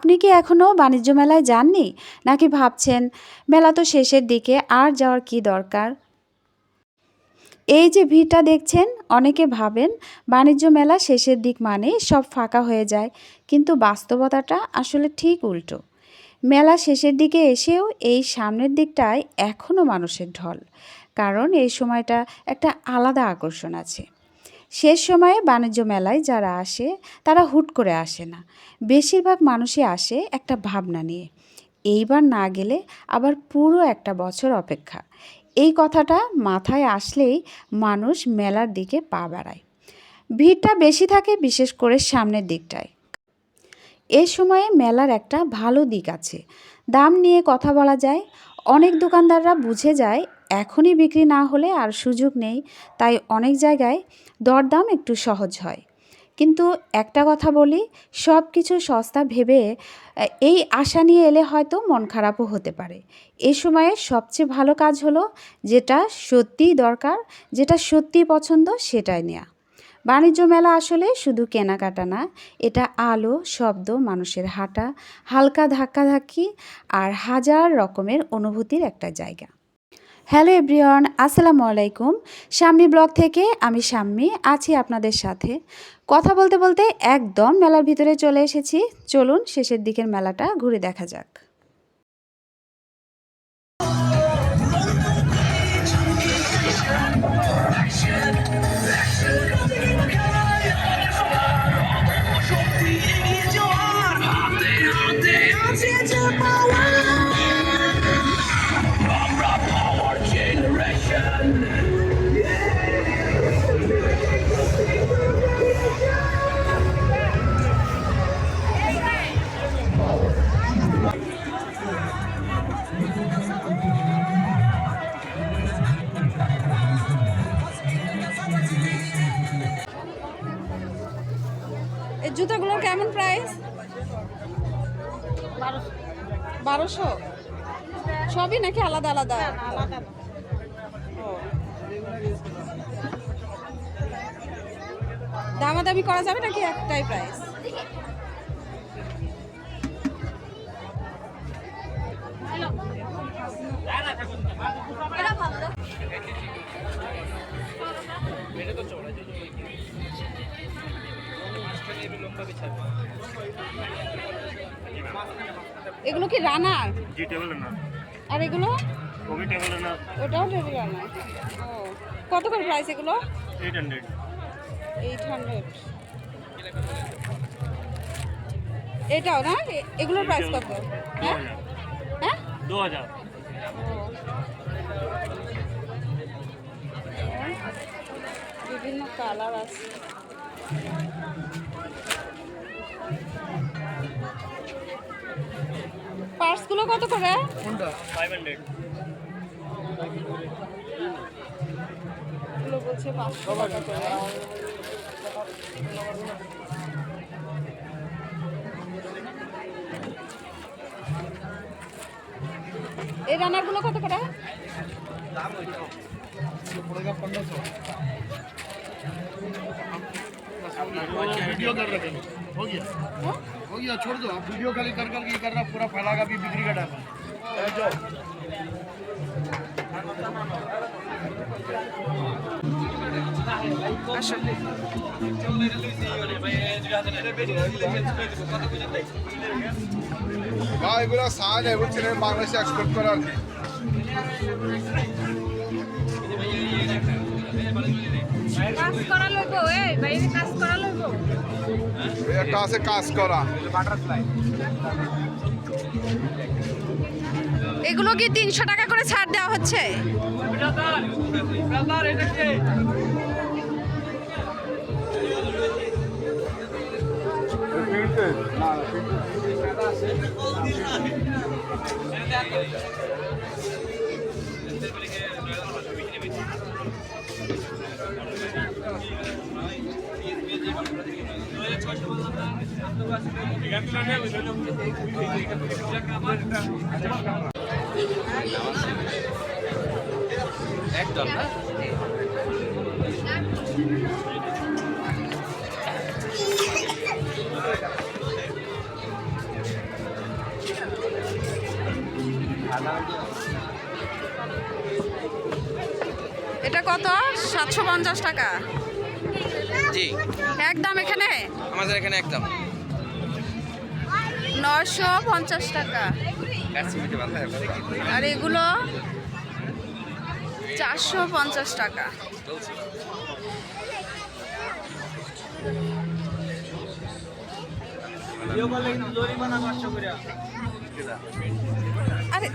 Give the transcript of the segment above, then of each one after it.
আপনি কি এখনও বাণিজ্য মেলায় যাননি, নাকি ভাবছেন মেলা তো শেষের দিকে, আর যাওয়ার কি দরকার? এই যে ভিড়টা দেখছেন, অনেকে ভাবেন বাণিজ্য মেলা শেষের দিক মানে সব ফাঁকা হয়ে যায়, কিন্তু বাস্তবতাটা আসলে ঠিক উল্টো। মেলা শেষের দিকে এসেও এই সামনের দিকটায় এখনও মানুষের ঢল, কারণ এই সময়টা একটা আলাদা আকর্ষণ আছে। শেষ সময়ে বাণিজ্য মেলায় যারা আসে তারা হুট করে আসে না, বেশিরভাগ মানুষই আসে একটা ভাবনা নিয়ে, এইবার না গেলে আবার পুরো একটা বছর অপেক্ষা। এই কথাটা মাথায় আসলেই মানুষ মেলার দিকে পা বাড়ায়। ভিড়টা বেশি থাকে বিশেষ করে সামনের দিকটায়। এ সময়ে মেলার একটা ভালো দিক আছে, দাম নিয়ে কথা বলা যায়। অনেক দোকানদাররা বুঝে যায় এখনই বিক্রি না হলে আর সুযোগ নেই, তাই অনেক জায়গায় দরদাম একটু সহজ হয়। কিন্তু একটা কথা বলি, সব কিছু সস্তা ভেবে এই আশা নিয়ে এলে হয়তো মন খারাপও হতে পারে। এই সময়ে সবচেয়ে ভালো কাজ হলো যেটা সত্যিই দরকার, যেটা সত্যিই পছন্দ সেটাই নেওয়া। বাণিজ্য মেলা আসলে শুধু কেনাকাটা না, এটা আলো, শব্দ, মানুষের হাঁটা, হালকা ধাক্কাধাক্কি আর হাজার রকমের অনুভূতির একটা জায়গা। হ্যালো এভরিওয়ান, আসসালামু আলাইকুম। শাম্মী ব্লগ থেকে আমি শাম্মী আছি আপনাদের সাথে। কথা বলতে বলতে একদম মেলার ভিতরে চলে এসেছি। চলুন শেষের দিকের মেলাটা ঘুরে দেখা যাক। এই জুতাগুলোর কেমন প্রাইস? 1200। সবই নাকি আলাদা আলাদা? দামাদামি করা যাবে নাকি একটাই প্রাইস? এগুলো কি রানার? জি টেবিল না। আর এগুলো? ওই টেবিল না। ওটাও টেবিল রানার। ও, কত করে প্রাইস এগুলো? 800। 800। এটাও না? এগুলোর প্রাইস কত? হ্যাঁ হ্যাঁ, 2000। বিভিন্ন কালার আছে। পার্সগুলো কত করে? কোনটা? 500। এগুলো বলছে 500 টাকা করে। এই রানারগুলো কত করে? वीडियो कर रहे हैं। हो गया छोड़ दो। आप वीडियो खाली कर करके ये कर रहा पूरा फैलागा भी बिक्री का टाइम जाओ। ভাই এগুলো সাজ বুঝছেন বাংলাদেশে এক্সপোর্ট করার। কাজ করা লইব, এই বাইরে কাজ করা লইব। একটা আছে কাজ করা বাটারফ্লাই। এগুলো কি 300 টাকা করে ছাড় দেওয়া হচ্ছে? একদম না। এটা কত? 750 টাকা। জি একদম এখানে আমাদের এখানে একদম 950 টাকা। আর এগুলো 450 টাকা। আরে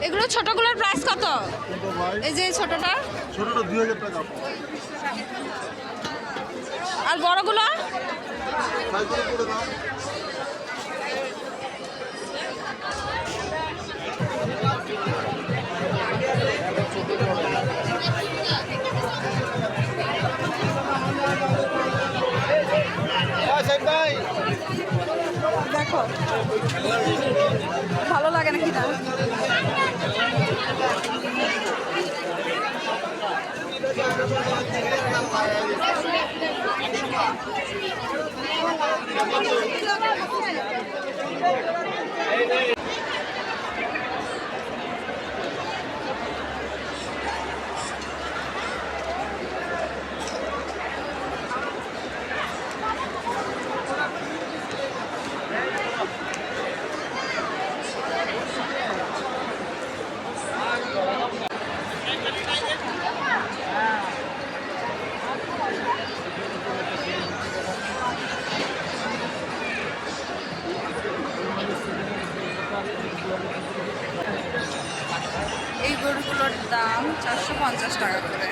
এগুলো ছোটগুলোর প্রাইস কত? এই যে ছোটটা ছোটটা 2000 টাকা আর বড়গুলো সাইকেল করে দাও ভাই দেখো ভালো লাগে নাকি না? এই গরুগুলোর দাম 450 টাকা করে।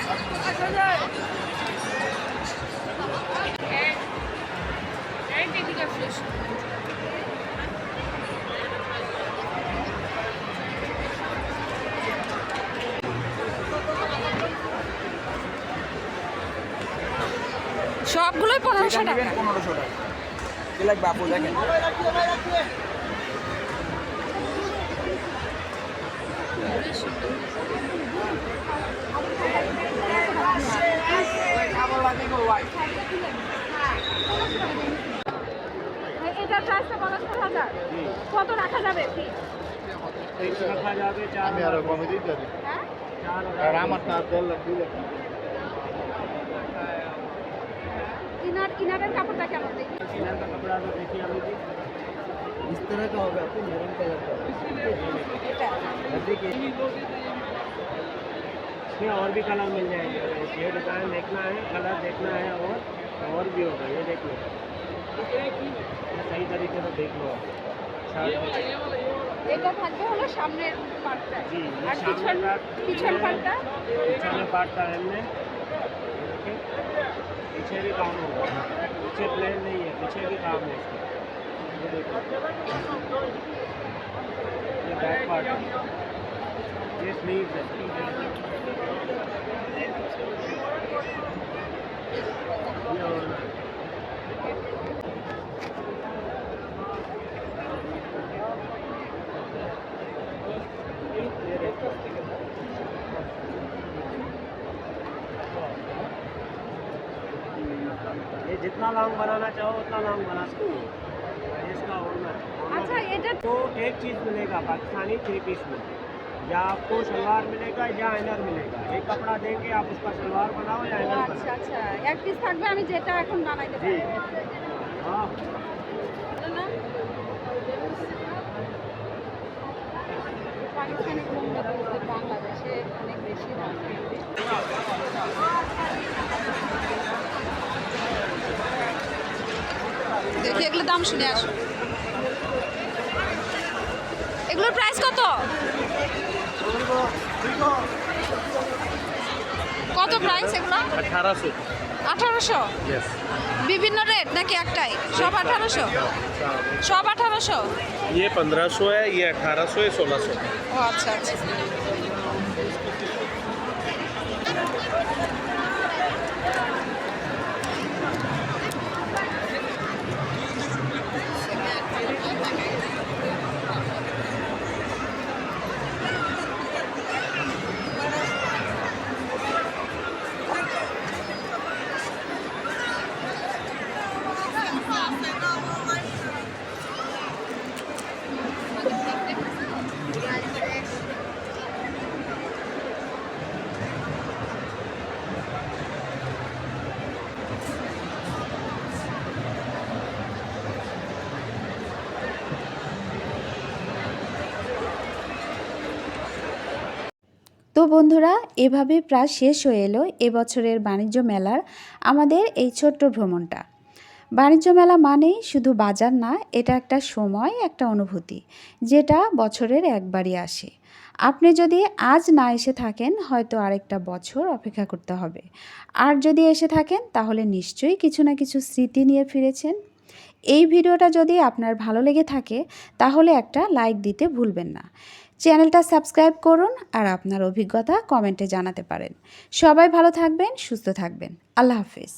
সবগুলোই 1500 টাকা। 1500 টাকা এলাক বাপু দেখেন এটার প্রাইসটা 75,000 কত রাখা যাবে? আমি আরো কমে দিতে পারি হ্যাঁ আর আমারটা 10 লাখ 2 লাখ ইনারের কাপড়টা কেমন দেখি? इस तरह का होगा आपको मैरून कलर का এটা देखिए इसमें और भी कलर मिल जाएंगे। ये डिज़ाइन देखना है, कलर देखना है और भी होगा। ये देख लो, ये सही तरीके से देख लो आप। এটা থাকবে হলো সামনের পার্টটা जी ये আর सामने का পিছন পার্টটা पिछले पार्ट का हमने पीछे भी काम होगा। पीछे प्लेन नहीं है, पीछे भी काम है इसका। ये देखो, ये बैक पार्ट है, ये स्लीव्स है। ये ओढ़ना है। ये देखो, ये जितना लॉन्ग बनाना चाहो उतना लॉन्ग बना सकते हो। ये इसका ओढ़ना है। আচ্ছা এটা तो एक चीज़ मिलेगा पाकिस्तानी 3 पीस में, या आपको शलवार मिलेगा या इनर मिलेगा। एक कपड़ा देंगे, आप उसका शलवार बनाओ या इनर बनाओ। আচ্ছা আচ্ছা এক পিস থাকবে আমি যেটা এখন বানাইতে जी পারি हाँ, না পাকিস্তানি কোন বাংলাদেশে অনেক বেশি দাম দেখি এগুলোর দাম শুনে আসো। এগুলোর প্রাইস কত? কত প্রাইস এগুলো? 1800। 1800? বিভিন্ন রেট নাকি একটাই? সব 1800? সব 1800? ये 1500 है, ये 1800 है, 1600। ও আচ্ছা আচ্ছা। তো বন্ধুরা, এভাবে প্রায় শেষ হয়ে এলো এবছরের বাণিজ্য মেলার আমাদের এই ছোট্ট ভ্রমণটা। বাণিজ্য মেলা মানেই শুধু বাজার না, এটা একটা সময়, একটা অনুভূতি, যেটা বছরের একবারই আসে। আপনি যদি আজ না এসে থাকেন, হয়তো আরেকটা বছর অপেক্ষা করতে হবে। আর যদি এসে থাকেন, তাহলে নিশ্চয়ই কিছু না কিছু স্মৃতি নিয়ে ফিরেছেন। এই ভিডিওটা যদি আপনার ভালো লেগে থাকে, তাহলে একটা লাইক দিতে ভুলবেন না। চ্যানেলটা সাবস্ক্রাইব করুন আর আপনার অভিজ্ঞতা কমেন্টে জানাতে পারেন। সবাই ভালো থাকবেন, সুস্থ থাকবেন। আল্লাহ হাফেজ।